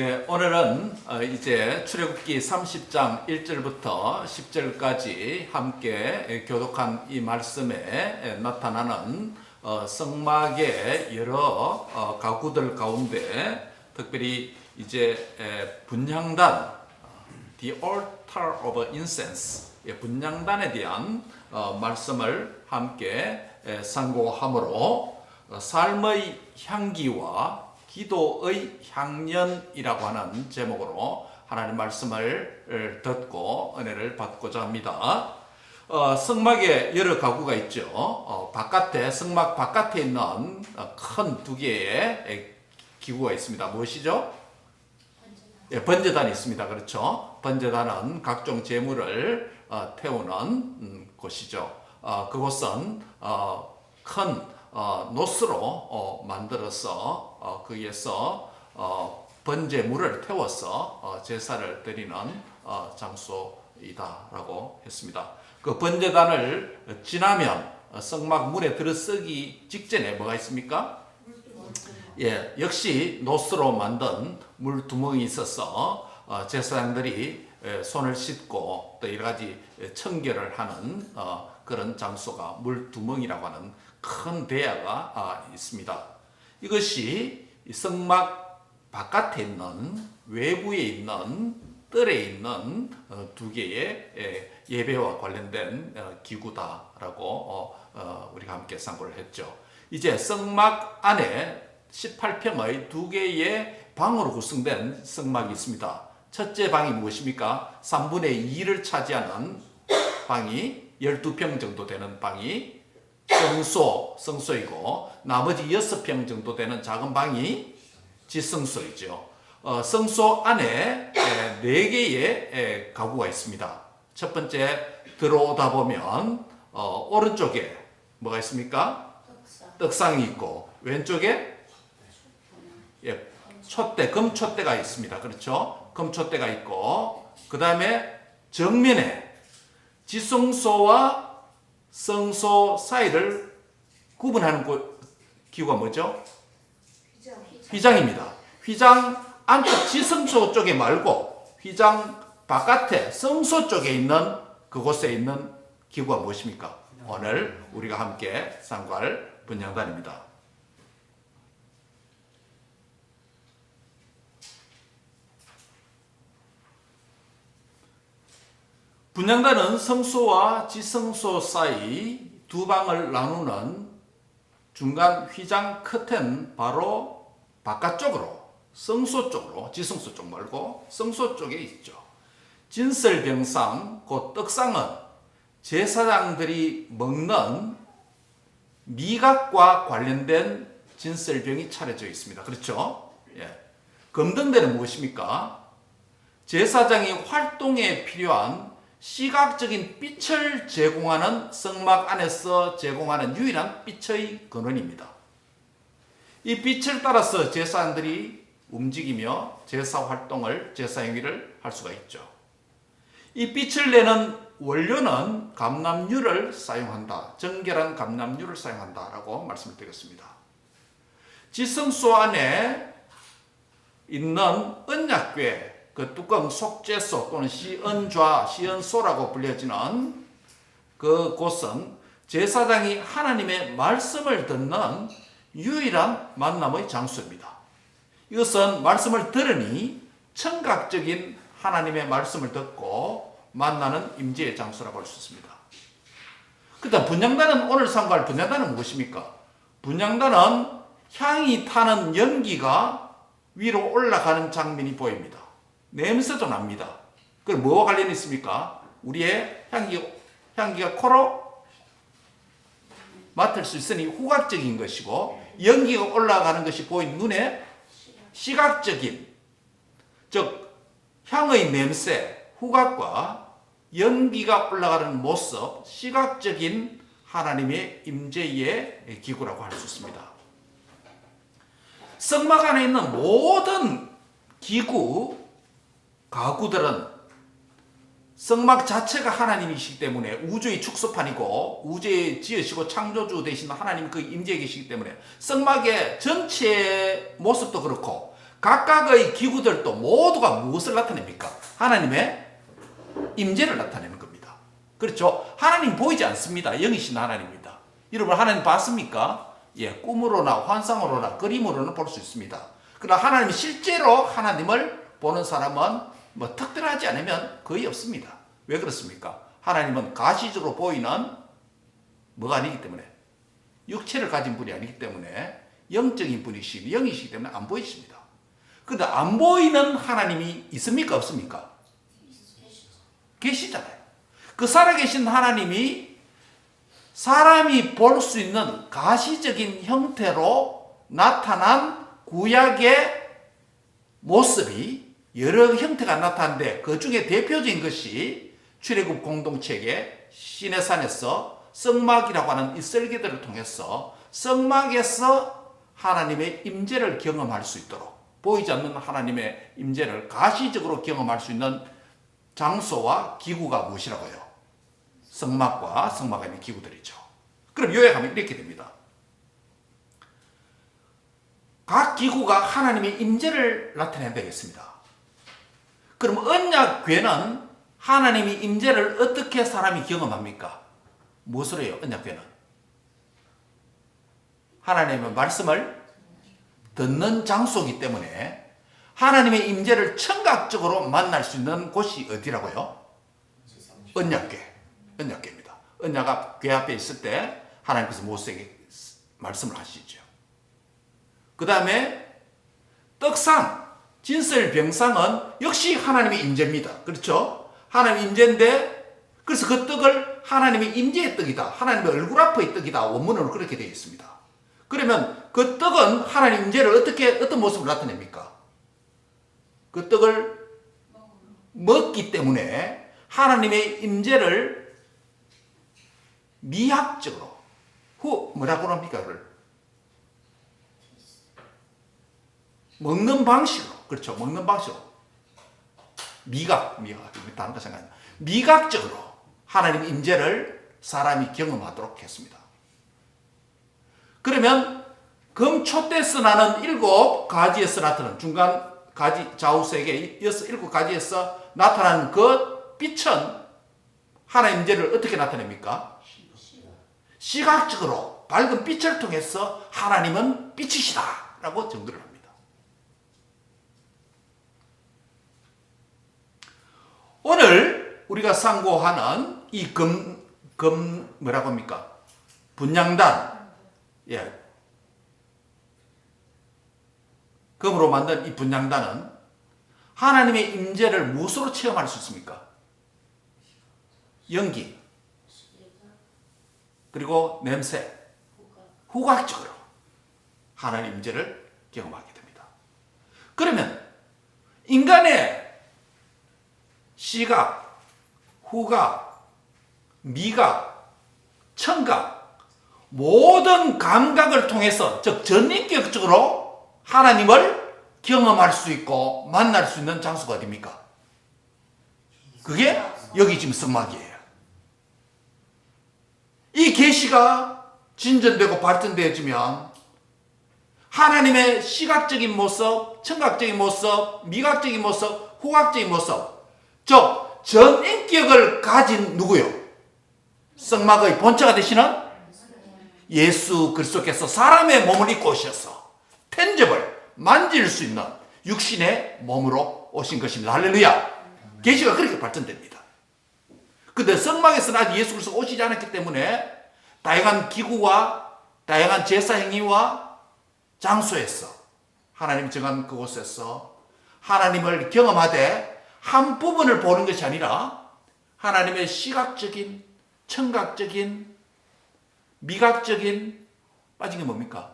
네, 오늘은 이제 출애굽기 30장 1절부터 10절까지 함께 교독한 이 말씀에 나타나는 성막의 여러 가구들 가운데 특별히 이제 분향단, The Altar of Incense, 분향단에 대한 말씀을 함께 상고함으로 삶의 향기와 기도의 향연이라고 하는 제목으로 하나님 말씀을 듣고 은혜를 받고자 합니다. 성막에 여러 가구가 있죠. 성막 바깥에 있는 큰 두 개의 기구가 있습니다. 무엇이죠? 번제단이 있습니다. 그렇죠. 번제단은 각종 제물을 태우는 곳이죠. 그곳은 큰 노스로 만들어서 거기에서 번제물을 태워서 제사를 드리는 장소이다라고 했습니다. 그 번제단을 지나면 성막 문에 들어서기 직전에 뭐가 있습니까? 예, 역시 노스로 만든 물두멍이 있어서 제사장들이 손을 씻고 또 여러 가지 청결을 하는 그런 장소가 물두멍이라고 하는 큰 대야가 있습니다. 이것이 성막 바깥에 있는 외부에 있는 뜰에 있는 두 개의 예배와 관련된 기구다라고 우리가 함께 상고를 했죠. 이제 성막 안에 18평의 두 개의 방으로 구성된 성막이 있습니다. 첫째 방이 무엇입니까? 3분의 2를 차지하는 방이 12평 정도 되는 방이 성소이고 나머지 6평 정도 되는 작은 방이 지성소이죠. 성소 안에 4개의 가구가 있습니다. 첫 번째 들어오다 보면 오른쪽에 뭐가 있습니까? 떡상이 있고 왼쪽에 금촛대가 있습니다. 그렇죠? 금촛대가 있고 그 다음에 정면에 지성소와 성소 사이를 구분하는 기구가 뭐죠? 휘장입니다. 휘장 안쪽 지성소 쪽에 말고 휘장 바깥에 성소 쪽에 있는 그곳에 있는 기구가 무엇입니까? 오늘 우리가 함께 상고할 분향단입니다. 분향단은 성소와 지성소 사이 두 방을 나누는 중간 휘장 커튼 바로 바깥쪽으로 성소 쪽으로, 지성소 쪽 말고 성소 쪽에 있죠. 진설병상, 그 떡상은 제사장들이 먹는 미각과 관련된 진설병이 차려져 있습니다. 그렇죠? 예. 금등대는 무엇입니까? 제사장이 활동에 필요한 시각적인 빛을 제공하는 성막 안에서 제공하는 유일한 빛의 근원입니다. 이 빛을 따라서 제사장들이 움직이며 제사 활동을, 제사 행위를 할 수가 있죠. 이 빛을 내는 원료는 감람유를 사용한다. 정결한 감람유를 사용한다라고 말씀을 드렸습니다. 지성소 안에 있는 언약궤, 그 뚜껑 속죄소 또는 시언소라고 불려지는 그 곳은 제사장이 하나님의 말씀을 듣는 유일한 만남의 장소입니다. 이것은 말씀을 들으니 청각적인 하나님의 말씀을 듣고 만나는 임재의 장소라고 할 수 있습니다. 그다음 분향단은 오늘 상고할 분향단은 무엇입니까? 분향단은 향이 타는 연기가 위로 올라가는 장면이 보입니다. 냄새도 납니다. 그럼 뭐와 관련이 있습니까? 우리의 향기가 코로 맡을 수 있으니 후각적인 것이고 연기가 올라가는 것이 보인 눈에 시각적인, 즉 향의 냄새, 후각과 연기가 올라가는 모습, 시각적인 하나님의 임재의 기구라고 할 수 있습니다. 성막 안에 있는 모든 기구, 가구들은 성막 자체가 하나님이시기 때문에 우주의 축소판이고 우주의 지으시고 창조주 되신 하나님 그 임재에 계시기 때문에 성막의 전체 모습도 그렇고 각각의 기구들도 모두가 무엇을 나타냅니까? 하나님의 임재를 나타내는 겁니다. 그렇죠? 하나님 보이지 않습니다. 영이신 하나님입니다. 여러분 하나님 봤습니까? 예, 꿈으로나 환상으로나 그림으로는 볼 수 있습니다. 그러나 하나님 실제로 하나님을 보는 사람은 뭐 특별하지 않으면 거의 없습니다. 왜 그렇습니까? 하나님은 가시적으로 보이는 뭐가 아니기 때문에, 육체를 가진 분이 아니기 때문에 영적인 분이시고 영이시기 때문에 안 보이십니다. 그런데 안 보이는 하나님이 있습니까? 없습니까? 계시잖아요. 그 살아계신 하나님이 사람이 볼 수 있는 가시적인 형태로 나타난 구약의 모습이 여러 형태가 나타나는데 그 중에 대표적인 것이 출애굽 공동체의 시내산에서 성막이라고 하는 이 설계들을 통해서 성막에서 하나님의 임재를 경험할 수 있도록, 보이지 않는 하나님의 임재를 가시적으로 경험할 수 있는 장소와 기구가 무엇이라고요? 성막과 성막 안의 기구들이죠. 그럼 요약하면 이렇게 됩니다. 각 기구가 하나님의 임재를 나타내야 되겠습니다. 그럼 언약궤는 하나님의 임재를 어떻게 사람이 경험합니까? 무엇으로 해요? 언약궤는 하나님의 말씀을 듣는 장소이기 때문에 하나님의 임재를 청각적으로 만날 수 있는 곳이 어디라고요? 언약궤입니다. 언약 궤 앞에 있을 때 하나님께서 모세에게 말씀을 하시죠. 그 다음에 떡상, 진설병상은 역시 하나님의 임재입니다. 그렇죠? 하나님의 임재인데, 그래서 그 떡을 하나님의 임재의 떡이다, 하나님의 얼굴 앞의 떡이다, 원문으로 그렇게 되어 있습니다. 그러면 그 떡은 하나님 임재를 어떤 모습으로 나타냅니까? 그 떡을 먹기 때문에 하나님의 임재를 미학적으로, 뭐라고 합니까? 그걸 먹는 방식으로, 그렇죠? 먹는 방식으로. 다른 거 생각합니다. 미각적으로 하나님 임재를 사람이 경험하도록 했습니다. 그러면 금초대에서 나는 7가지에서 나타나는 중간 가지 좌우색의 7가지에서 나타나는 그 빛은 하나님 임재를 어떻게 나타냅니까? 시각적으로 밝은 빛을 통해서 하나님은 빛이시다 라고 증거를 합니다. 오늘 우리가 상고하는 이 뭐라고 합니까? 분향단, 예. 금으로 만든 이 분향단은 하나님의 임재를 무엇으로 체험할 수 있습니까? 연기, 그리고 냄새, 후각적으로 하나님 임재를 경험하게 됩니다. 그러면 인간의 시각, 후각, 미각, 청각, 모든 감각을 통해서, 즉 전인격적으로 하나님을 경험할 수 있고 만날 수 있는 장소가 어디입니까? 그게 여기 지금 성막이에요. 이 계시가 진전되고 발전되어지면 하나님의 시각적인 모습, 청각적인 모습, 미각적인 모습, 후각적인 모습, 즉 전인격을 가진 누구요? 성막의 본체가 되시는 예수 그리스도께서 사람의 몸을 입고 오셔서 텐접을 만질 수 있는 육신의 몸으로 오신 것입니다. 할렐루야. 계시가 그렇게 발전됩니다. 그런데 성막에서는 아직 예수 그리스도가 오시지 않았기 때문에 다양한 기구와 다양한 제사 행위와 장소에서, 하나님이 정한 그곳에서 하나님을 경험하되 한 부분을 보는 것이 아니라 하나님의 시각적인, 청각적인, 미각적인, 빠진 게 뭡니까?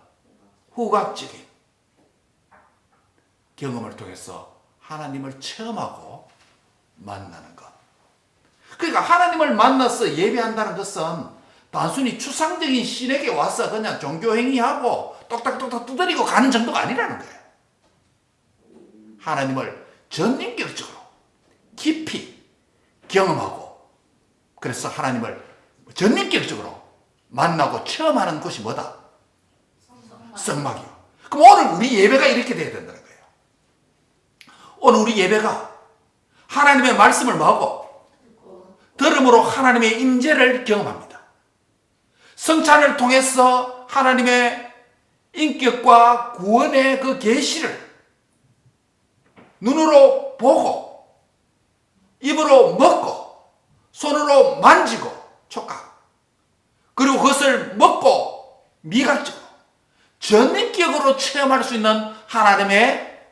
후각적인 경험을 통해서 하나님을 체험하고 만나는 것. 그러니까 하나님을 만나서 예배한다는 것은 단순히 추상적인 신에게 와서 그냥 종교행위하고 똑딱똑딱 두드리고 가는 정도가 아니라는 거예요. 하나님을 전인격적으로 깊이 경험하고, 그래서 하나님을 전인격적으로 만나고 체험하는 것이 뭐다? 성막이요. 그럼 오늘 우리 예배가 이렇게 돼야 된다는 거예요. 오늘 우리 예배가 하나님의 말씀을 뭐하고 들음으로 하나님의 임재를 경험합니다. 성찬을 통해서 하나님의 인격과 구원의 그 계시를 눈으로 보고 입으로 먹고 손으로 만지고 촉각, 그리고 그것을 먹고 미각적으로 전인격으로 체험할 수 있는 하나님의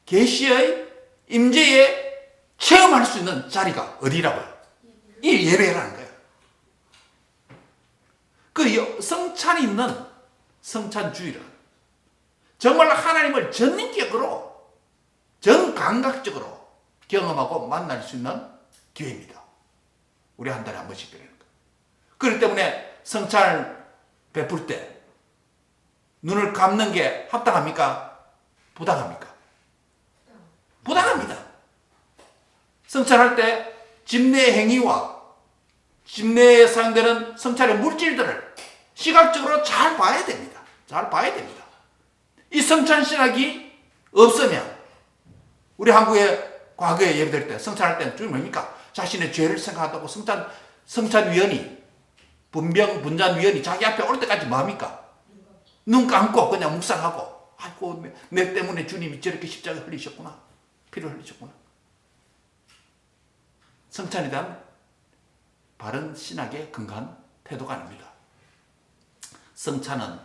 계시의 임재에 체험할 수 있는 자리가 어디라고요? 이 예배라는 거예요. 그 성찬이 있는 성찬주일은 정말 하나님을 전인격으로 전감각적으로 경험하고 만날 수 있는 기회입니다. 우리 한 달에 한 번씩 드리는 거예요. 그렇기 때문에 성찬을 베풀 때 눈을 감는 게 합당합니까? 부당합니까? 부당합니다. 성찬할 때 집내 행위와 집내에 사용되는 성찬의 물질들을 시각적으로 잘 봐야 됩니다. 잘 봐야 됩니다. 이 성찬 신학이 없으면 우리 한국의 과거에 예배드릴 때 성찬할 때는 주님 뭡니까? 자신의 죄를 생각한다고 성찬위원이 분잔위원이 자기 앞에 올 때까지 뭐합니까? 눈 감고 그냥 묵상하고, 아이고 내 때문에 주님이 저렇게 십자가 흘리셨구나, 피를 흘리셨구나. 성찬에 대한 바른 신학의 근간 태도가 아닙니다. 성찬은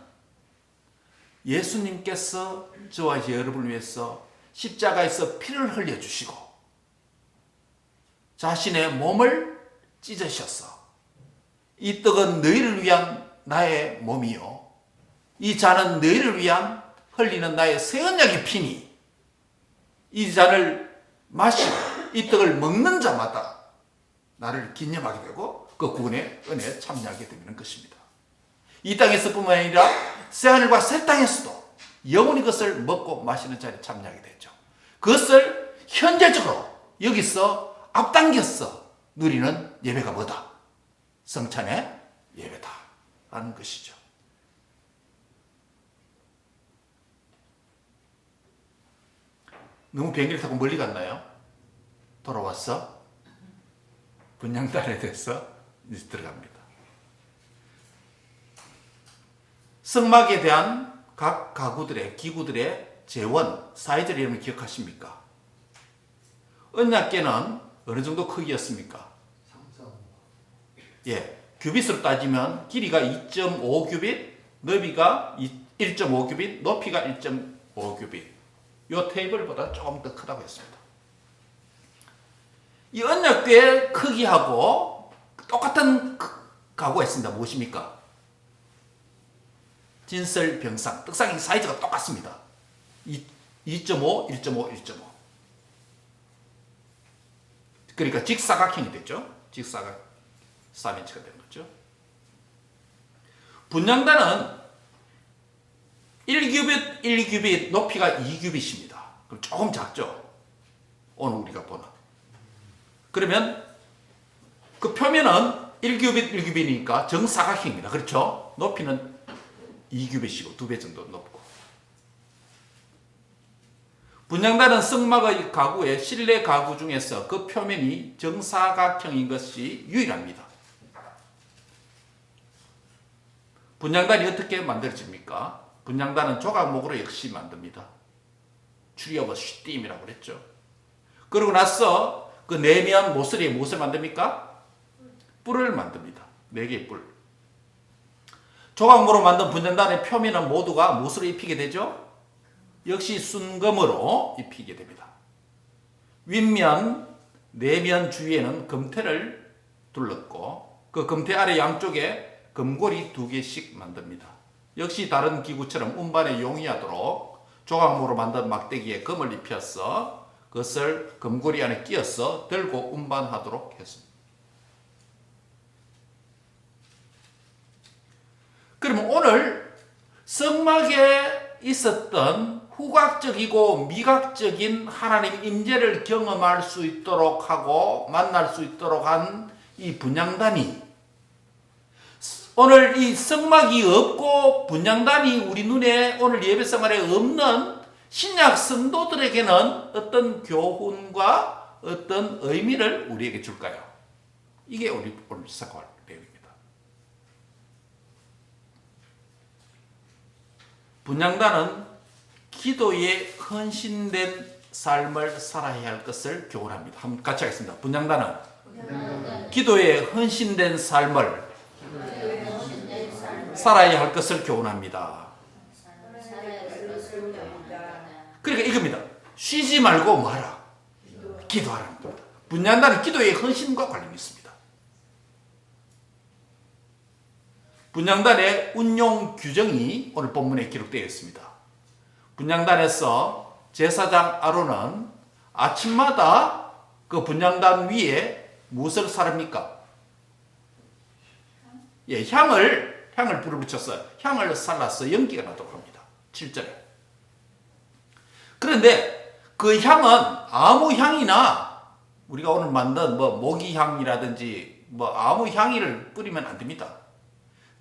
예수님께서 저와 여러분을 위해서 십자가에서 피를 흘려주시고 자신의 몸을 찢으셔서 이 떡은 너희를 위한 나의 몸이요 이 잔은 너희를 위한 흘리는 나의 새 언약의 피니 이 잔을 마시고 이 떡을 먹는 자마다 나를 기념하게 되고 그 구원의 은혜에 참여하게 되는 것입니다. 이 땅에서뿐만 아니라 새하늘과 새 땅에서도 영원히 그것을 먹고 마시는 자리에 참여하게 되죠. 그것을 현재적으로 여기서 앞당겨서 누리는 예배가 뭐다? 성찬의 예배다 라는 것이죠. 너무 비행기를 타고 멀리 갔나요? 돌아와서 분향단에 대해서 이제 들어갑니다. 성막에 대한 각 가구들의 기구들의 재원, 사이즈를 여러분 기억하십니까? 언약궤는 어느 정도 크기였습니까? 예, 규빗으로 따지면 길이가 2.5 규빗, 너비가 1.5 규빗, 높이가 1.5 규빗. 이 테이블보다 조금 더 크다고 했습니다. 이 언약궤의 크기하고 똑같은 가구가 있습니다. 무엇입니까? 진설병상, 떡상의 사이즈가 똑같습니다. 2.5, 1.5, 1.5. 그러니까 직사각형이 됐죠. 직사각 4인치가 되는 거죠. 분향단은 1규빗, 1규빗, 높이가 2규빗입니다. 그럼 조금 작죠? 오늘 우리가 보는. 그러면 그 표면은 1규빗, 1규빗이니까 정사각형입니다. 그렇죠? 높이는 2규빗이고 2배 정도 높고. 분향단은 성막의 가구의 실내 가구 중에서 그 표면이 정사각형인 것이 유일합니다. 분향단이 어떻게 만들어집니까? 분향단은 조각목으로 역시 만듭니다. 추리어버 슈띠임이라고 그랬죠. 그러고 나서 그 내면 모서리에 무엇을 만듭니까? 뿔을 만듭니다. 4개의 뿔. 조각목으로 만든 분향단의 표면은 모두가 무엇으로 입히게 되죠? 역시 순금으로 입히게 됩니다. 윗면, 내면 주위에는 금태를 둘렀고 그 금태 아래 양쪽에 금고리 2개씩 만듭니다. 역시 다른 기구처럼 운반에 용이하도록 조각목으로 만든 막대기에 금을 입혀서 그것을 금고리 안에 끼워서 들고 운반하도록 했습니다. 그러면 오늘 성막에 있었던 후각적이고 미각적인 하나님의 임재를 경험할 수 있도록 하고 만날 수 있도록 한 이 분향단이 오늘 이 성막이 없고 분향단이 우리 눈에 오늘 예배 생활에 없는 신약 성도들에게는 어떤 교훈과 어떤 의미를 우리에게 줄까요? 이게 우리 오늘 생각할 내용입니다. 분향단은 기도에 헌신된 삶을 살아야 할 것을 교훈합니다. 한번 같이 하겠습니다. 분향단은 기도에 헌신된 삶을 살아야 할 것을 교훈합니다. 그러니까 이겁니다. 쉬지 말고 뭐하라? 기도하라는 겁니다. 분향단은 기도의 헌신과 관련이 있습니다. 분향단의 운용 규정이 오늘 본문에 기록되어 있습니다. 분향단에서 제사장 아론은 아침마다 그 분향단 위에 무엇을 사릅니까? 예, 향을 불을 붙여서 향을 살라서 연기가 나도록 합니다. 7절에. 그런데 그 향은 아무 향이나 우리가 오늘 만든 모기향이라든지 아무 향이를 뿌리면 안 됩니다.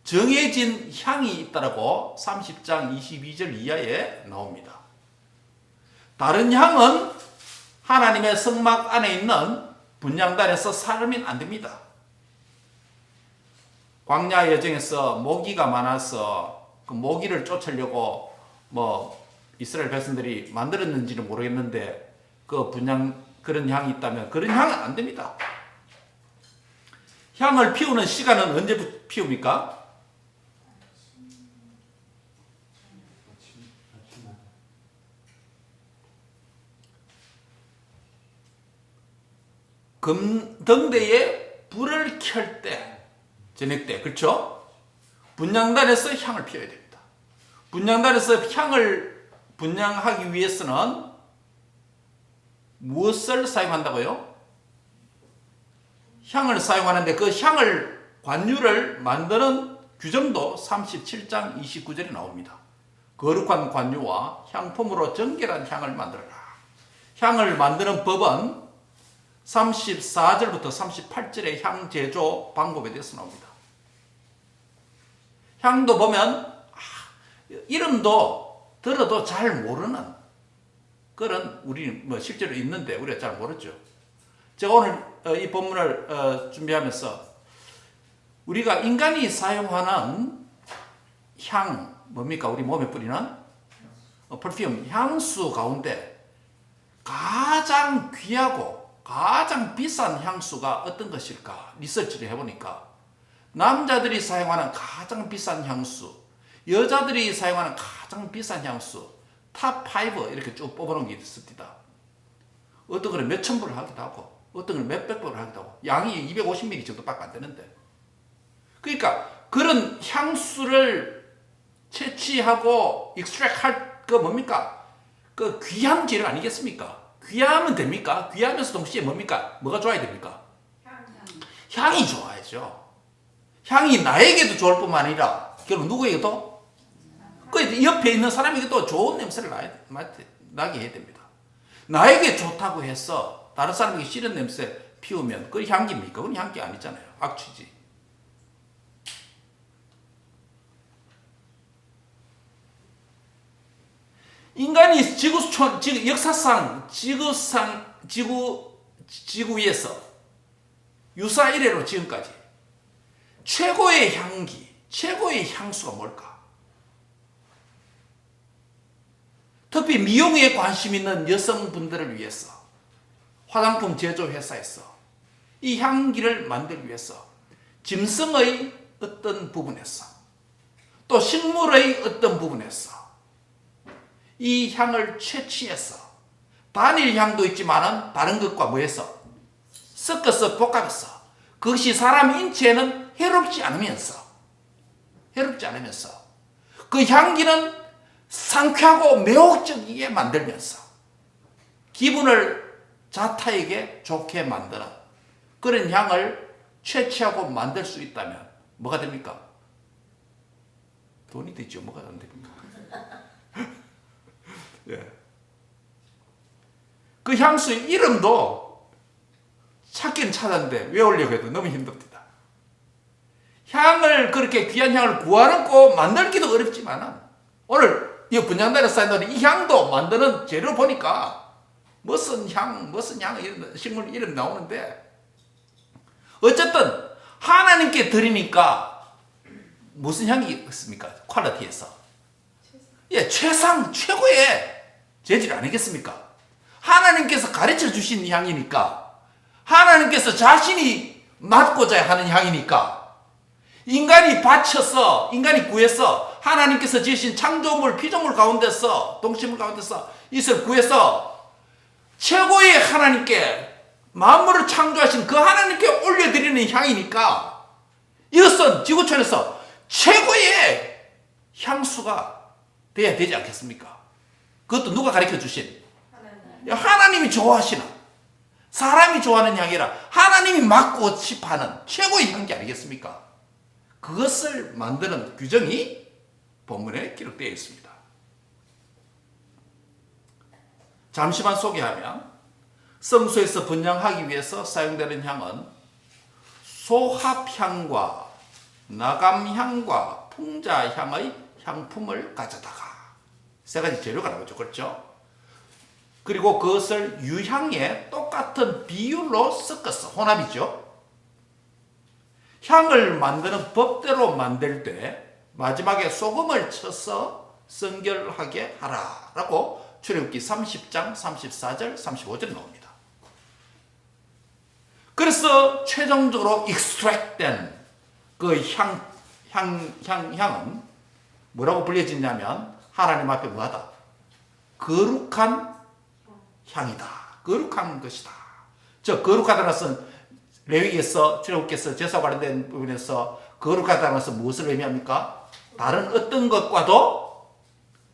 정해진 향이 있다라고 30장 22절 이하에 나옵니다. 다른 향은 하나님의 성막 안에 있는 분향단에서 사르면 안 됩니다. 광야 여정에서 모기가 많아서 그 모기를 쫓으려고 이스라엘 백성들이 만들었는지는 모르겠는데 그런 향이 있다면 그런 향은 안 됩니다. 향을 피우는 시간은 언제 피웁니까? 금등대에 불을 켤 때, 저녁 때, 그렇죠? 분향단에서 향을 피워야 됩니다. 분향단에서 향을 분향하기 위해서는 무엇을 사용한다고요? 향을 사용하는데 그 향을 관유를 만드는 규정도 37장 29절에 나옵니다. 거룩한 관유와 향품으로 정결한 향을 만들어라. 향을 만드는 법은 34절부터 38절의 향 제조 방법에 대해서 나옵니다. 향도 보면 이름도 들어도 잘 모르는 그런 우리 실제로 있는데 우리가 잘 모르죠. 제가 오늘 이 본문을 준비하면서 우리가 인간이 사용하는 향 뭡니까? 우리 몸에 뿌리는 퍼퓸 향수 가운데 가장 귀하고 가장 비싼 향수가 어떤 것일까? 리서치를 해보니까 남자들이 사용하는 가장 비싼 향수, 여자들이 사용하는 가장 비싼 향수 탑5 이렇게 쭉 뽑아놓은 게 있습니다. 어떤 거는 몇천 불을 하기도 하고 어떤 거는 몇백 불을 하기도 하고 양이 250ml 정도밖에 안 되는데 그러니까 그런 향수를 채취하고 익스트랙 할 거 뭡니까? 그 귀한 재료 아니겠습니까? 귀하면 됩니까? 귀하면서 동시에 뭡니까? 뭐가 좋아야 됩니까? 향이 좋아야죠. 향이 나에게도 좋을 뿐만 아니라 결국 누구에게도? 그 옆에 있는 사람에게도 좋은 냄새를 나게 해야 됩니다. 나에게 좋다고 해서 다른 사람에게 싫은 냄새 피우면 그게 향기입니까? 그건 향기 아니잖아요. 악취지. 인간이 역사상 지구 위에서 유사 이래로 지금까지 최고의 향기, 최고의 향수가 뭘까? 특히 미용에 관심 있는 여성분들을 위해서 화장품 제조 회사에서 이 향기를 만들기 위해서 짐승의 어떤 부분에서 또 식물의 어떤 부분에서 이 향을 채취해서 단일 향도 있지만은 다른 것과 뭐해서 섞어서 볶아서 그것이 사람 인체에는 해롭지 않으면서 그 향기는 상쾌하고 매혹적이게 만들면서 기분을 자타에게 좋게 만드는 그런 향을 채취하고 만들 수 있다면 뭐가 됩니까? 돈이 되죠. 뭐가 안 됩니까? 예. 그 향수의 이름도 찾긴 찾았는데 외우려고 해도 너무 힘듭니다. 향을 그렇게 귀한 향을 구하는 꼭 만들기도 어렵지만 오늘 이 분향단에 쌓여있는 이 향도 만드는 재료 보니까 무슨 향 이런 식물 이름 나오는데, 어쨌든 하나님께 드리니까 무슨 향이 있습니까? 퀄리티에서 최고의 재질 아니겠습니까? 하나님께서 가르쳐 주신 향이니까, 하나님께서 자신이 맡고자 하는 향이니까, 인간이 바쳐서, 인간이 구해서, 하나님께서 지으신 창조물, 피조물 가운데서, 동식물 가운데서 이것을 구해서 최고의 하나님께, 만물을 창조하신 그 하나님께 올려드리는 향이니까, 이것은 지구촌에서 최고의 향수가 돼야 되지 않겠습니까? 그것도 누가 가르쳐 주신? 하나님이 좋아하시는, 사람이 좋아하는 향이라 하나님이 맡고 싶어하는 최고의 향기 아니겠습니까? 그것을 만드는 규정이 본문에 기록되어 있습니다. 잠시만 소개하면, 성소에서 분향하기 위해서 사용되는 향은 소합향과 나감향과 풍자향의 향품을 가져다가, 세 가지 재료가 나오죠. 그렇죠? 그리고 그것을 유향에 똑같은 비율로 섞어서, 혼합이죠. 향을 만드는 법대로 만들 때 마지막에 소금을 쳐서 성결하게 하라라고 출애굽기 30장 34절 35절 나옵니다. 그래서 최종적으로 extract된 그 향은 뭐라고 불려지냐면, 하나님 앞에 뭐하다? 거룩한 향이다. 거룩한 것이다. 저 거룩하다는 것은 레위기에서, 출애굽기에서 제사 관련된 부분에서 거룩하다는 것은 무엇을 의미합니까? 다른 어떤 것과도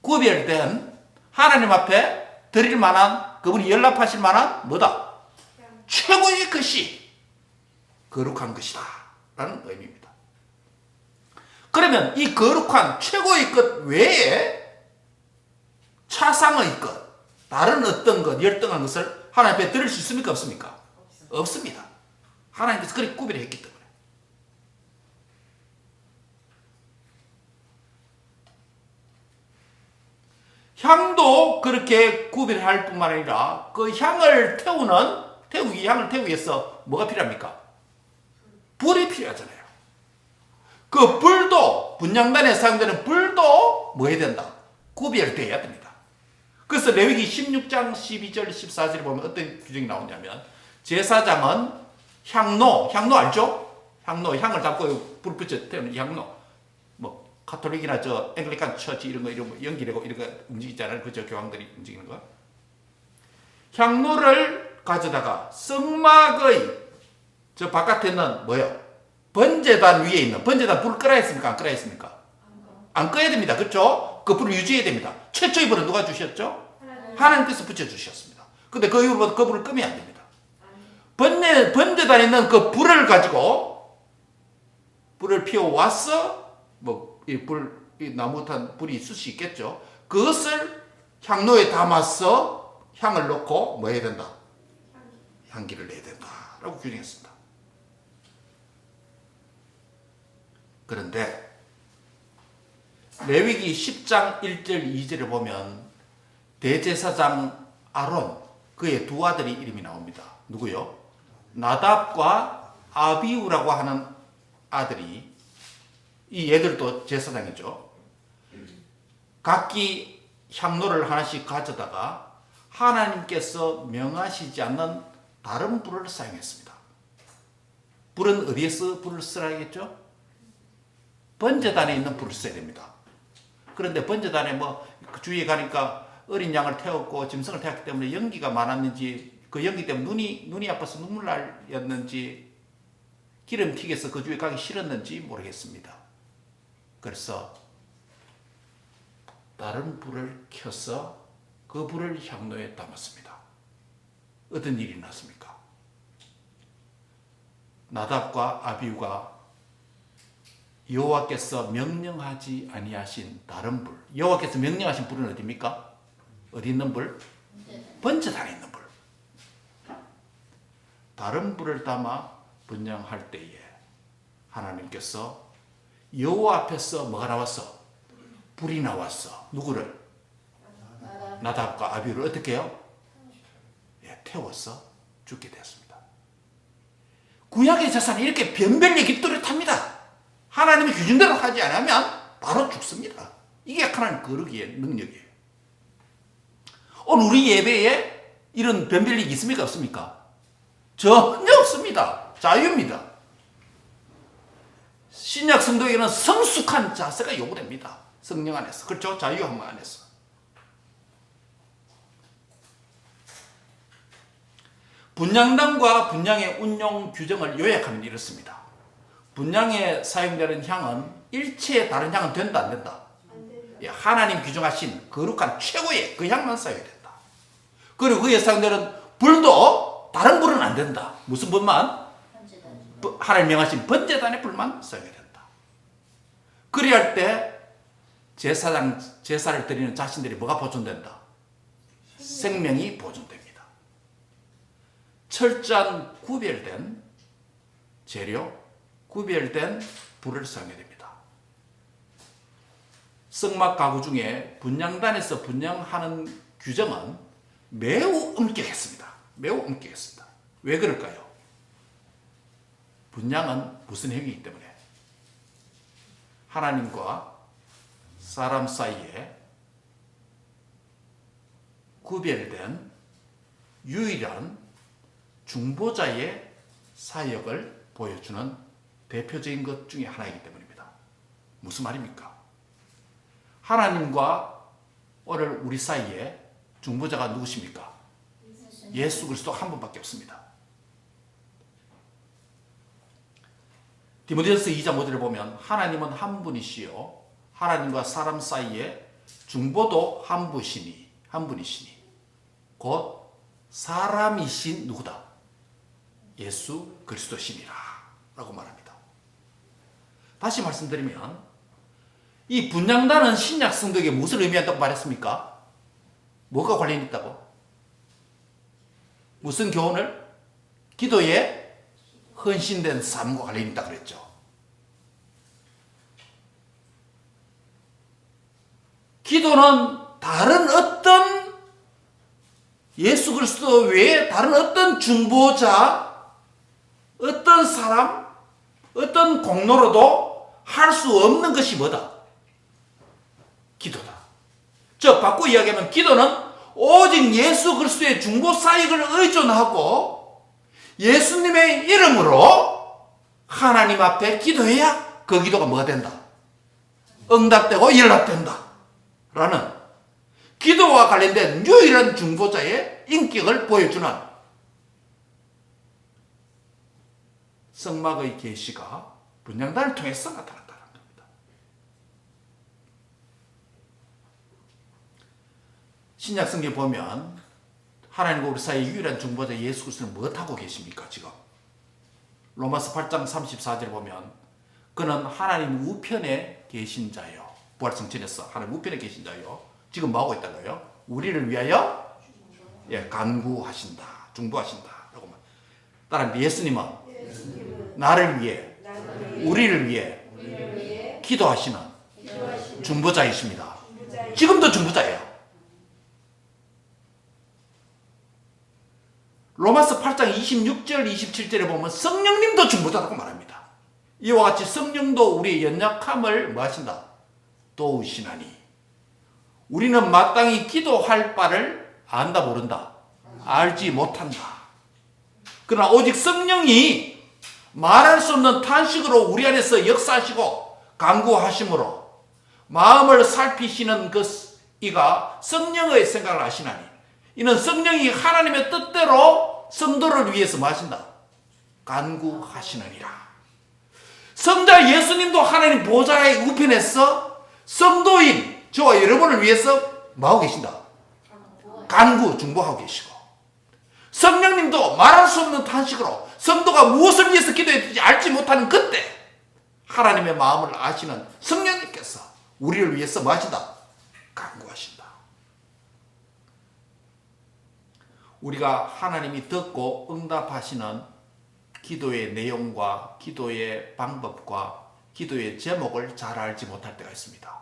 구별된, 하나님 앞에 드릴 만한, 그분이 연락하실 만한 뭐다? 최고의 것이 거룩한 것이다 라는 의미입니다. 그러면 이 거룩한 최고의 것 외에 차상의 것, 다른 어떤 것, 열등한 것을 하나님 앞에 드릴 수 있습니까? 없습니까? 없습니다. 하나님께서 그렇게 구별했기 때문에. 향도 그렇게 구별할 뿐만 아니라, 그 향을 향을 태우기 위해서 뭐가 필요합니까? 불이 필요하잖아요. 그 불도, 분향단에 사용되는 불도 뭐 해야 된다? 구별되어야 됩니다. 그래서 레위기 16장 12절 14절에 보면 어떤 규정이 나오냐면, 제사장은 향로 알죠? 향을 담고 불 붙여 태우는 향로. 뭐 가톨릭이나 저 앵글리칸 처치 이런 거 연기되고 이런 거 움직이잖아요. 그저 교황들이 움직이는 거. 향로를 가져다가 성막의 저 바깥에 있는 뭐요? 번제단 위에 있는, 번제단 불을 끄라 했습니까? 안 끄라 했습니까? 안 꺼야 됩니다. 그렇죠? 그 불을 유지해야 됩니다. 최초의 불은 누가 주셨죠? 하나님께서 붙여주셨습니다. 근데 그 이후로부터 그 불을 끄면 안 됩니다. 번제단에 있는 그 불을 가지고, 불을 피워와서, 이 나무탄 불이 있을 수 있겠죠. 그것을 향로에 담아서 향을 넣고 뭐 해야 된다? 향기를 내야 된다 라고 규정했습니다. 그런데 레위기 10장 1절 2절을 보면 대제사장 아론, 그의 두 아들이 이름이 나옵니다. 누구요? 나답과 아비우라고 하는 아들이, 이 애들도 제사장이죠. 각기 향로를 하나씩 가져다가 하나님께서 명하시지 않는 다른 불을 사용했습니다. 불은 어디에서 불을 쓰라겠죠? 번제단에 있는 불을 써야 됩니다. 그런데 번제단에 그 주위에 가니까 어린 양을 태웠고 짐승을 태웠기 때문에 연기가 많았는지, 그 연기 때문에 눈이 아파서 눈물 날였는지, 기름 튀겨서 그 주위에 가기 싫었는지 모르겠습니다. 그래서 다른 불을 켜서 그 불을 향로에 담았습니다. 어떤 일이 났습니까? 나답과 아비우가 여호와께서 명령하지 아니하신 다른 불, 여호와께서 명령하신 불은 어디입니까? 어디 있는 불? 번제단에 있는 불. 다른 불을 담아 분향할 때에 하나님께서 여호와 앞에서 뭐가 나왔어? 불이 나왔어. 누구를? 나답과 아비를 어떻게 해요? 태워서 죽게 되었습니다. 구약의 제사는 이렇게 변별력이 뚜렷합니다. 하나님의 규정대로 하지 않으면 바로 죽습니다. 이게 하나님 거르기의 능력이에요. 오늘 우리 예배에 이런 변별력이 있습니까? 없습니까? 전혀 없습니다. 자유입니다. 신약 성도에게는 성숙한 자세가 요구됩니다. 성령 안에서. 그렇죠? 자유함 안에서. 분향단과 분향의 운용 규정을 요약하면 이렇습니다. 분향에 사용되는 향은 일체의 다른 향은 된다 안 된다? 하나님 규정하신 거룩한 최고의 그 향만 사용해야 된다. 그리고 그에 사용되는 불도 다른 불은 안 된다. 무슨 불만? 하나님 명하신 번제단의 불만 사용해야 된다. 그래야 할 때 제사를 드리는 자신들이 뭐가 보존된다? 생명이 보존됩니다. 철저한 구별된 재료, 구별된 불을 사용해야 됩니다. 성막 가구 중에 분향단에서 분향하는 규정은 매우 엄격했습니다. 매우 엄격했습니다. 왜 그럴까요? 분향은 무슨 행위이기 때문에 하나님과 사람 사이에 구별된 유일한 중보자의 사역을 보여주는 대표적인 것 중에 하나이기 때문입니다. 무슨 말입니까? 하나님과 오늘 우리 사이에 중보자가 누구십니까? 예수 그리스도 한 분밖에 없습니다. 디모데전서 2장 5절에 보면 하나님은 한 분이시요 하나님과 사람 사이에 중보도 한 분이시니 곧 사람이신 누구다? 예수 그리스도시니라 라고 말합니다. 다시 말씀드리면 이 분향단은 신약 성도에게 무엇을 의미한다고 말했습니까? 뭐가 관련이 있다고? 무슨 교훈을? 기도에 헌신된 삶과 관련이 있다고 그랬죠. 기도는 다른 어떤 예수 그리스도 외에 다른 어떤 중보자, 어떤 사람, 어떤 공로로도 할 수 없는 것이 뭐다? 기도다. 즉 바꿔 이야기하면 기도는 오직 예수 그리스도의 중보 사역을 의존하고 예수님의 이름으로 하나님 앞에 기도해야 그 기도가 뭐가 된다? 응답되고 연락된다. 라는 기도와 관련된 유일한 중보자의 인격을 보여주는 성막의 계시가 분향단을 통해서 나타났다는 겁니다. 신약 성경에 보면 하나님과 우리 사이의 유일한 중보자 예수 그리스도는 무엇하고 계십니까? 지금 로마서 8장 34절에 보면 그는 하나님 우편에 계신 자요. 부활성 전에서 하나님 우편에 계신 자요. 지금 뭐하고 있다고요? 우리를 위하여 간구하신다. 중보하신다. 라고 말. 따라합니다. 예수님은 나를 위해 우리를 위해 기도하시는 중보자이십니다. 지금도 중보자예요. 로마서 8장 26절 27절에 보면 성령님도 중보자라고 말합니다. 이와 같이 성령도 우리의 연약함을 뭐 하신다? 도우시나니 우리는 마땅히 기도할 바를 안다 모른다. 알지 못한다. 그러나 오직 성령이 말할 수 없는 탄식으로 우리 안에서 역사하시고 간구하심으로 마음을 살피시는 이가 성령의 생각을 하시나니 이는 성령이 하나님의 뜻대로 성도를 위해서 뭐 하신다? 간구하시느니라. 성자 예수님도 하나님 보좌의 우편에서 성도인 저와 여러분을 위해서 뭐하고 계신다? 간구, 중보하고 계시고 성령님도 말할 수 없는 탄식으로 성도가 무엇을 위해서 기도했는지 알지 못하는 그때 하나님의 마음을 아시는 성령님께서 우리를 위해서 뭐 하신다? 간구하신다. 우리가 하나님이 듣고 응답하시는 기도의 내용과 기도의 방법과 기도의 제목을 잘 알지 못할 때가 있습니다.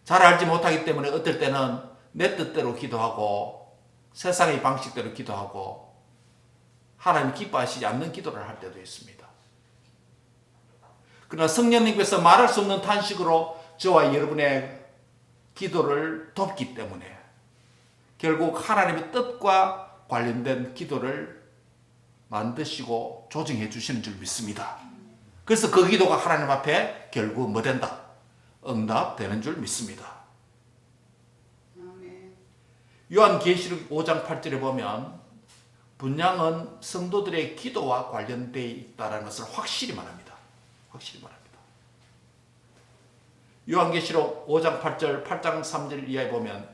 잘 알지 못하기 때문에 어떨 때는 내 뜻대로 기도하고 세상의 방식대로 기도하고 하나님 기뻐하시지 않는 기도를 할 때도 있습니다. 그러나 성령님께서 말할 수 없는 탄식으로 저와 여러분의 기도를 돕기 때문에 결국 하나님의 뜻과 관련된 기도를 만드시고 조정해 주시는 줄 믿습니다. 그래서 그 기도가 하나님 앞에 결국 뭐 된다? 응답되는 줄 믿습니다. 요한계시록 5장 8절에 보면 분향은 성도들의 기도와 관련되어 있다는 것을 확실히 말합니다. 확실히 말합니다. 요한계시록 5장 8절, 8장 3절 이하에 보면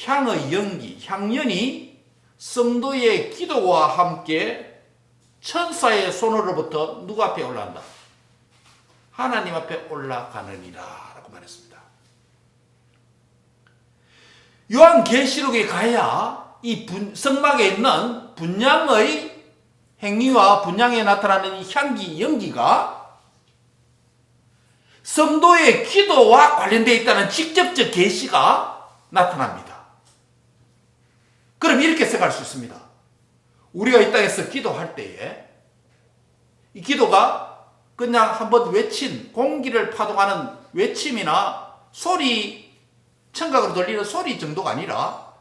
향의 연기, 향연이 성도의 기도와 함께 천사의 손으로부터 누구 앞에 올라간다? 하나님 앞에 올라가느니라 라고 말했습니다. 요한계시록에 가야 이 성막에 있는 분향의 행위와 분향에 나타나는 이 향기, 연기가 성도의 기도와 관련되어 있다는 직접적 계시가 나타납니다. 그럼 이렇게 생각할 수 있습니다. 우리가 이 땅에서 기도할 때에 이 기도가 그냥 한번 외친 공기를 파동하는 외침이나 소리, 청각으로 들리는 소리 정도가 아니라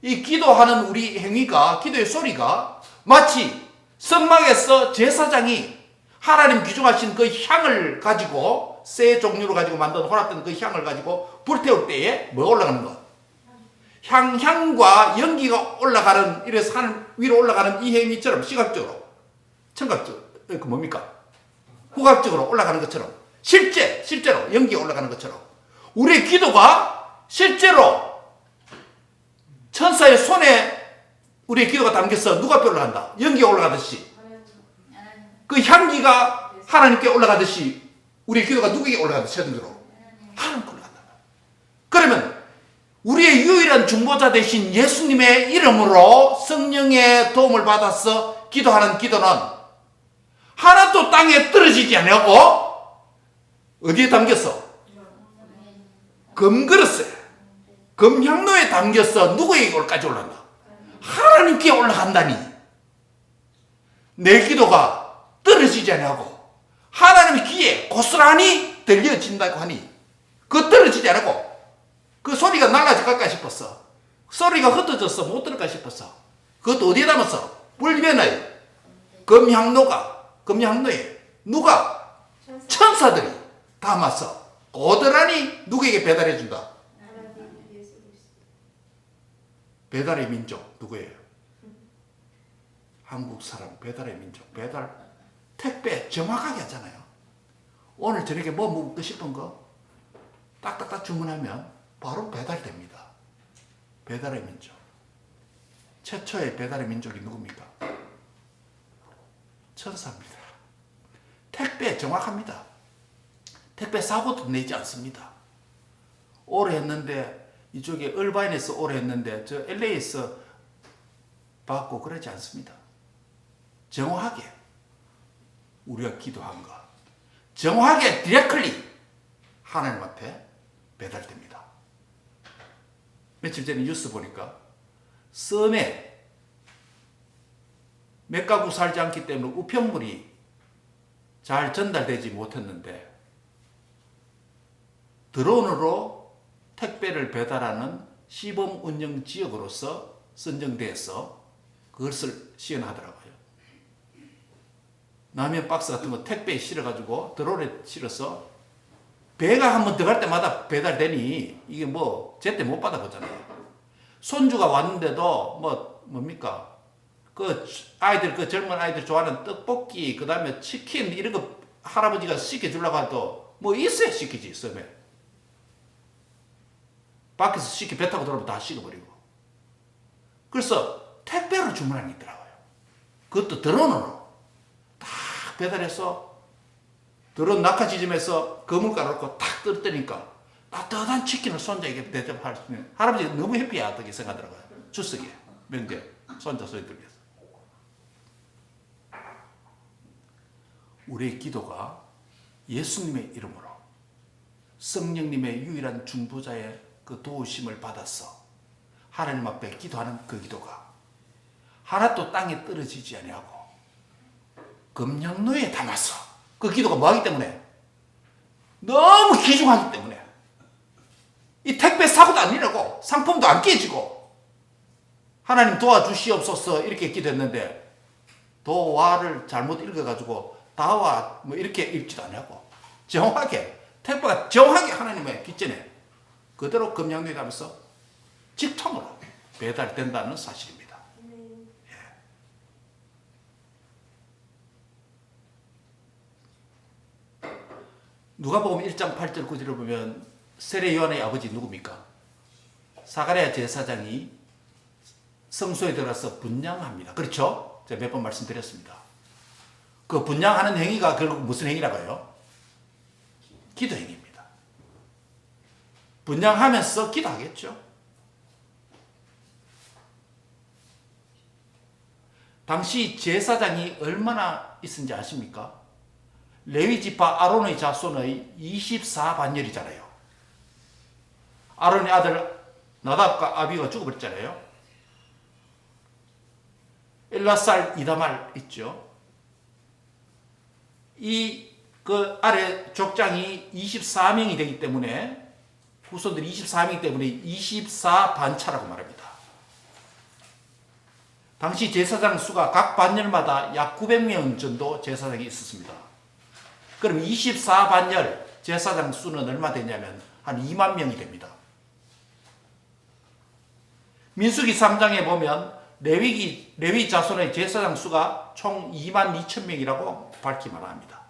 이 기도하는 우리 행위가, 기도의 소리가 마치 성막에서 제사장이 하나님 규정하신 그 향을 가지고 새 종류로 가지고 만든 혼합된 그 향을 가지고 불태울 때에 뭐가 올라가는 것? 향과 연기가 올라가는, 이래서 하늘 위로 올라가는 이 행위처럼 시각적으로, 청각적으로, 그 뭡니까? 후각적으로 올라가는 것처럼 실제로 연기가 올라가는 것처럼 우리의 기도가 실제로 천사의 손에 우리의 기도가 담겨서 누가 앞에 올라간다? 연기가 올라가듯이 그 향기가 하나님께 올라가듯이 우리의 기도가 누구에게 올라가듯이 최종적으로 하나님께 올라간다. 그러면 우리의 유일한 중보자 되신 예수님의 이름으로 성령의 도움을 받아서 기도하는 기도는 하나도 땅에 떨어지지 않고 어디에 담겼어? 금그릇에, 금향로에 담겨서 누구에게까지 올라간다? 하나님께 올라간다니. 내 기도가 떨어지지 않고 하나님의 귀에 고스란히 들려진다고 하니 그 떨어지지 않고 그 소리가 날아져 갈까 싶었어. 소리가 흩어져서 못 들을까 싶었어. 그것도 어디에 담았어? 불변의 금향로에 누가? 천사들이 담아서 고스란히 누구에게 배달해 준다? 배달의 민족 누구예요? 한국 사람 배달의 민족. 택배 정확하게 하잖아요. 오늘 저녁에 뭐 먹고 싶은 거 딱딱딱 주문하면 바로 배달됩니다. 배달의 민족. 최초의 배달의 민족이 누굽니까? 천사입니다. 택배 정확합니다. 택배 사고도 내지 않습니다. 오래 했는데 이쪽에 얼바인에서 오래 했는데 저 LA에서 받고 그러지 않습니다. 정확하게 우리가 기도한 것, 정확하게 디렉클리 하나님 앞에 배달됩니다. 며칠 전에 뉴스 보니까 섬에 몇 가구 살지 않기 때문에 우편물이 잘 전달되지 못했는데 드론으로 택배를 배달하는 시범 운영 지역으로서 선정돼서 그것을 시연하더라고요. 라면 박스 같은 거 택배에 실어가지고 드론에 실어서 배가 한번 들어갈 때마다 배달되니 이게 뭐 제때 못 받아보잖아요. 손주가 왔는데도 뭡니까? 그 아이들, 그 젊은 아이들 좋아하는 떡볶이, 그 다음에 치킨 이런 거 할아버지가 시켜주려고 해도 뭐 있어야 시키지, 섬에. 밖에서 시켜 배 타고 들어오면 다 식어버리고. 그래서 택배로 주문하는 게 있더라고요. 그것도 드론으로 딱 배달해서 드론 낙하지점에서 거물가루 넣고 탁 떨어뜨리니까 따뜻한 치킨을 손자에게 대접할 수 있는. 할아버지 너무 해피야, 어떻게 생각하더라고요. 추석에 명절 손자 소리들 위해서. 우리의 기도가 예수님의 이름으로 성령님의 유일한 중보자의 그 도우심을 받아서 하나님 앞에 기도하는 그 기도가 하나도 땅에 떨어지지 아니하고 금양로에 담아서 그 기도가 뭐하기 때문에 너무 귀중하기 때문에 이 택배 사고도 안 일어나고 상품도 안 깨지고 하나님 도와주시옵소서 이렇게 기도했는데 도와를 잘못 읽어가지고 다와 뭐 이렇게 읽지도 않냐고 정확하게 택배가 정확하게 하나님의 깃전에 그대로 금양로에 담아서 직통으로 배달된다는 사실입니다. 예. 누가복음 1장 8절 9절을 보면 세례 요한의 아버지 누굽니까? 사가랴 제사장이 성소에 들어가서 분향합니다. 그렇죠? 제가 몇 번 말씀드렸습니다. 그 분향하는 행위가 결국 무슨 행위라고요? 기도 행위입니다. 분향하면서 기도하겠죠. 당시 제사장이 얼마나 있은지 아십니까? 레위 지파 아론의 자손의 24반열이잖아요. 아론의 아들 나답과 아비가 죽어버렸잖아요. 엘라살 이다말 있죠. 그 아래 족장이 24명이 되기 때문에 후손들이 24명이기 때문에 24반차라고 말합니다. 당시 제사장 수가 각 반열마다 약 900명 정도 제사장이 있었습니다. 그럼 24반열 제사장 수는 얼마 되냐면 한 2만 명이 됩니다. 민수기 3장에 보면 레위 자손의 제사장 수가 총 2만 2천 명이라고 밝히만 합니다.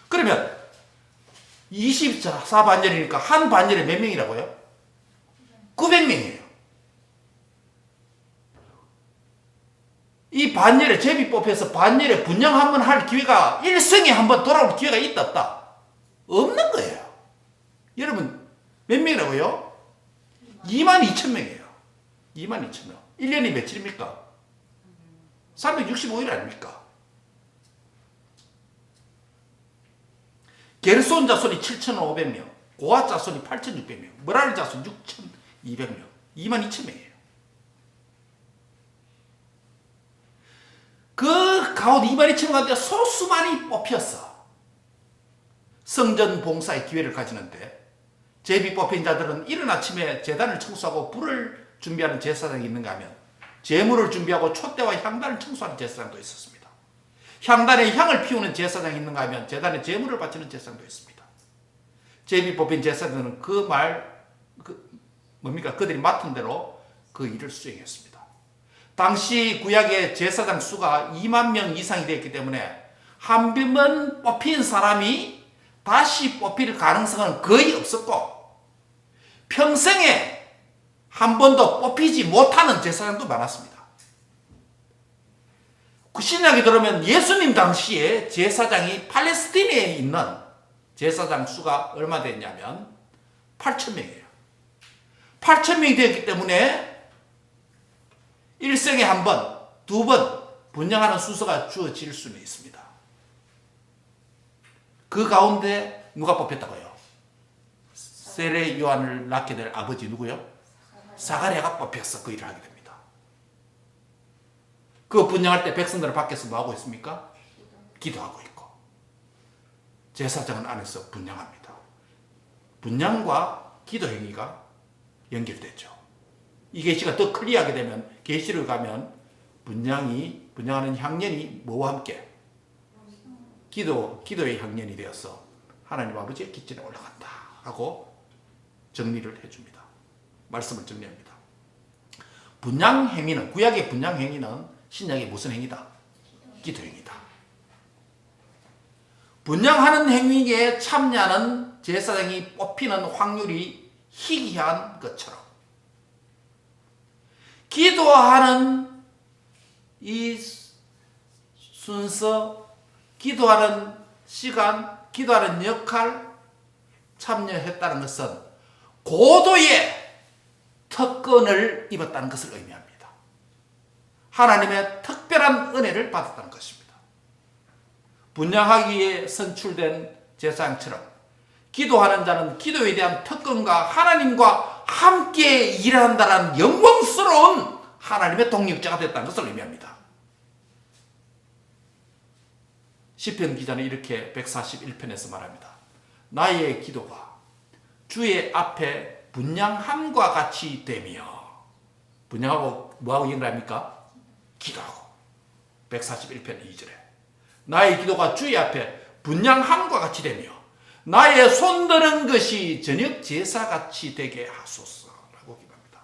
그러면 24반열이니까 한 반열에 몇 명이라고요? 900명이에요. 이 반열에 제비 뽑혀서 반열에 분양 한번 할 기회가 일생에 한번 돌아올 기회가 있다 없다? 없는 거예요. 여러분 몇 명이라고요? 2만 2천 명이에요. 2만 2천 명. 1년이 며칠입니까? 365일 아닙니까? 게르손 자손이 7,500명, 고핫 자손이 8,600명, 머라리 자손 6,200명, 2만 2천 명이에요. 그 가운데 2만 2천 명 가운데 소수만이 뽑혔어. 성전 봉사의 기회를 가지는데 제비 뽑힌 자들은 이른 아침에 제단을 청소하고 불을 준비하는 제사장이 있는가 하면 제물을 준비하고 촛대와 향단을 청소하는 제사장도 있었습니다. 향단에 향을 피우는 제사장이 있는가 하면 제단에 제물을 바치는 제사장도 있습니다. 제비 뽑힌 제사장은 그들이 맡은 대로 그 일을 수행했습니다. 당시 구약의 제사장 수가 2만 명 이상이 되었기 때문에 한 번 뽑힌 사람이 다시 뽑힐 가능성은 거의 없었고 평생에 한 번도 뽑히지 못하는 제사장도 많았습니다. 그 신약에 들어오면 예수님 당시에 제사장이 팔레스틴에 있는 제사장 수가 얼마 됐냐면 8,000명이에요. 8,000명이 되었기 때문에 일생에 한 번, 두 번 분양하는 순서가 주어질 수는 있습니다. 그 가운데 누가 뽑혔다고요? 세례 요한을 낳게 될 아버지 누구요? 사가랴가 뽑혀서 그 일을 하게 됩니다. 그 분양할 때 백성들은 밖에서 뭐하고 있습니까? 기도하고 있고 제사장은 안에서 분양합니다. 분양과 기도 행위가 연결되죠. 이 계시가 더 클리어하게 되면 계시를 가면 분양하는 향년이 뭐와 함께? 기도의 향년이 되어서 하나님 아버지의 깃전에 올라간다 하고 정리를 해줍니다. 말씀을 정리합니다. 분양 행위는 구약의 분양 행위는 신약의 무슨 행위다? 기도 행위다. 분양하는 행위에 참여하는 제사장이 뽑히는 확률이 희귀한 것처럼 기도하는 이 순서, 기도하는 시간, 기도하는 역할 참여했다는 것은 고도의 특권을 입었다는 것을 의미합니다. 하나님의 특별한 은혜를 받았다는 것입니다. 분양하기에 선출된 제사장처럼 기도하는 자는 기도에 대한 특권과 하나님과 함께 일한다는 영광스러운 하나님의 동력자가 됐다는 것을 의미합니다. 시편 기자는 이렇게 141편에서 말합니다. 나의 기도가 주의 앞에 분향함과 같이 되며, 분향하고 뭐하고 연결합니까? 기도하고. 141편 2절에 나의 기도가 주의 앞에 분향함과 같이 되며 나의 손드는 것이 저녁 제사같이 되게 하소서라고 기도합니다.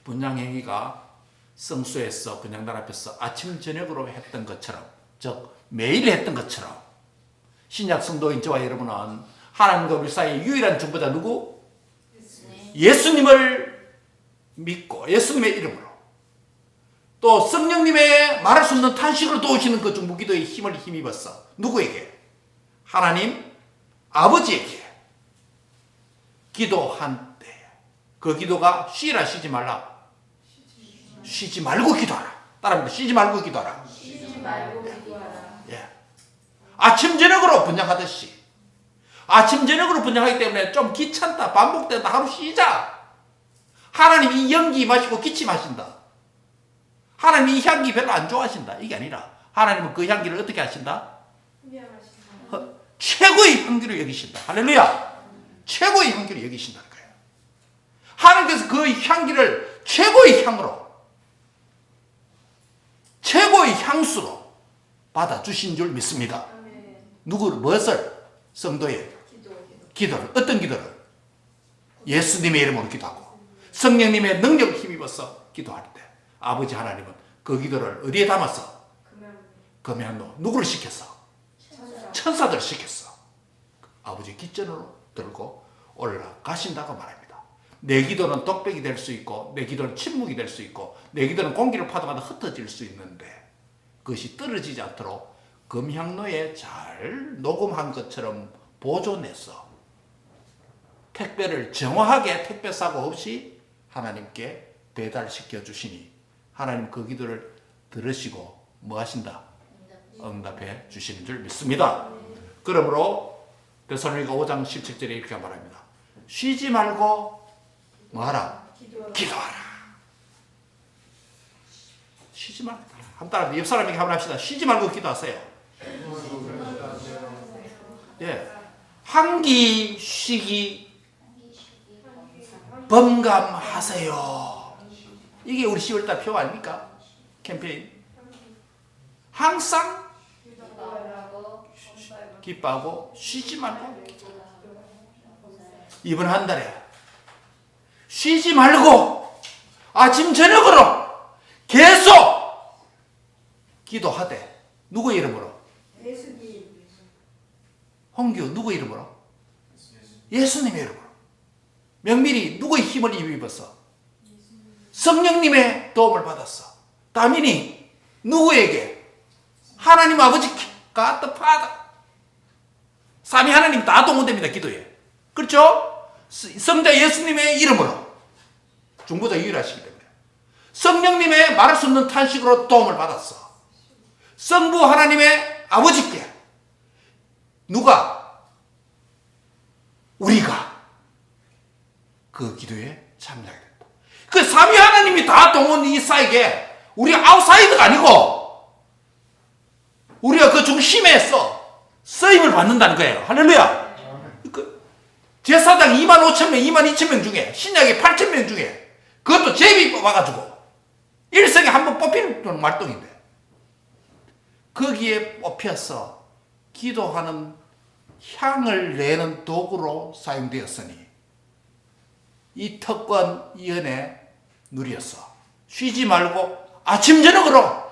분향행위가 성소에서 분향단 앞에서 아침 저녁으로 했던 것처럼, 즉 매일 했던 것처럼, 신약 성도인 저와 여러분은 하나님과 우리 사이의 유일한 중보자 누구? 예수님을 믿고 예수님의 이름으로, 또 성령님의 말할 수 없는 탄식으로 도우시는 그 중보기도의 힘을 힘입어서 누구에게? 하나님 아버지에게 기도한 때 그 기도가 쉬라 쉬지 말라, 쉬지 말고 기도하라. 따라합니다. 쉬지 말고 기도하라. 쉬지 말고 기도하라. 예. 아침 저녁으로 분양하듯이, 아침 저녁으로 분양하기 때문에 좀 귀찮다, 반복된다, 하루 쉬자. 하나님 이 연기 마시고 기침하신다. 하나님 이 향기 별로 안 좋아하신다. 이게 아니라 하나님은 그 향기를 어떻게 하신다? 최고의 향기로 여기신다. 할렐루야. 최고의 향기로 여기신다는 거예요. 하나님께서 그 향기를 최고의 향으로, 최고의 향수로 받아주신 줄 믿습니다. 누구를? 무엇을? 성도의 기도를. 어떤 기도를? 예수님의 이름으로 기도하고 성령님의 능력을 힘입어서 기도할 때 아버지 하나님은 그 기도를 어디에 담았어? 금양로. 누구를 시켰어? 천사들을 시켰어. 아버지 깃전으로 들고 올라가신다고 말합니다. 내 기도는 독백이 될 수 있고, 내 기도는 침묵이 될 수 있고, 내 기도는 공기를 파도마다 흩어질 수 있는데, 그것이 떨어지지 않도록 금향로에 잘 녹음한 것처럼 보존해서 택배를 정확하게 택배 사고 없이 하나님께 배달시켜 주시니 하나님 그 기도를 들으시고 뭐 하신다? 응답해 주시는 줄 믿습니다. 그러므로 데살로니가 5장 17절에 이렇게 말합니다. 쉬지 말고 뭐하라? 기도하라. 쉬지 말고. 한번 옆 사람에게 한번 합시다. 쉬지 말고 기도하세요. 예. 한기 쉬기 범감하세요. 이게 우리 10월달 표 아닙니까? 캠페인. 항상 기뻐하고 쉬지 말고. 이번 한 달에 쉬지 말고 아침 저녁으로 계속 기도하되. 누구 이름으로? 홍규 누구 이름으로? 예수님의 이름으로. 명밀히 누구의 힘을 입었어? 성령님의 도움을 받았어. 다민이 누구에게? 하나님 아버지 God the Father. 삼위 하나님 다 동원됩니다. 기도에. 그렇죠? 성자 예수님의 이름으로 중보자 유일하시기 때문에 성령님의 말할 수 없는 탄식으로 도움을 받았어. 성부 하나님의 아버지께 누가? 우리가 그 기도에 참여하게 됐다. 그 삼위 하나님이 다 동원 이 사이에 우리 아웃사이더가 아니고 우리가 그 중심에서 쓰임을 받는다는 거예요. 할렐루야. 그 제사장 25,000명, 22,000명 중에 신약의 8,000명 중에 그것도 제비 뽑아가지고 일생에 한 번 뽑히는 활동인데 거기에 뽑혀서 기도하는 향을 내는 도구로 사용되었으니 이 특권, 이 은혜 누렸어. 쉬지 말고 아침 저녁으로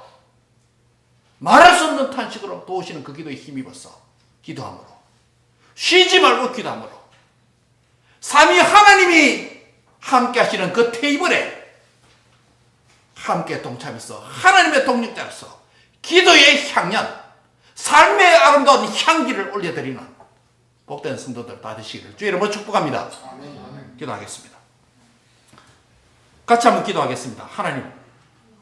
말할 수 없는 탄식으로 도우시는 그 기도에 힘입어서 기도함으로, 쉬지 말고 기도함으로 삼위 하나님이 함께 하시는 그 테이블에 함께 동참해서 하나님의 동력자로서 기도의 향연, 삶의 아름다운 향기를 올려드리는 복된 성도들 다 되시기를 주의 이름으로 축복합니다. 기도하겠습니다. 같이 한번 기도하겠습니다. 하나님,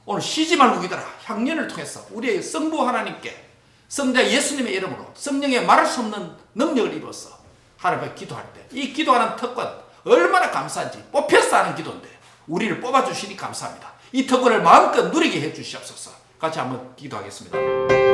오늘 쉬지 말고 기도하라. 향연을 통해서 우리의 성부 하나님께 성자 예수님의 이름으로 성령의 말할 수 없는 능력을 입어서 하나님 앞에 기도할 때 이 기도하는 특권 얼마나 감사한지 뽑혀서 하는 기도인데 우리를 뽑아주시니 감사합니다. 이 특권을 마음껏 누리게 해주시옵소서. 같이 한번 기도하겠습니다.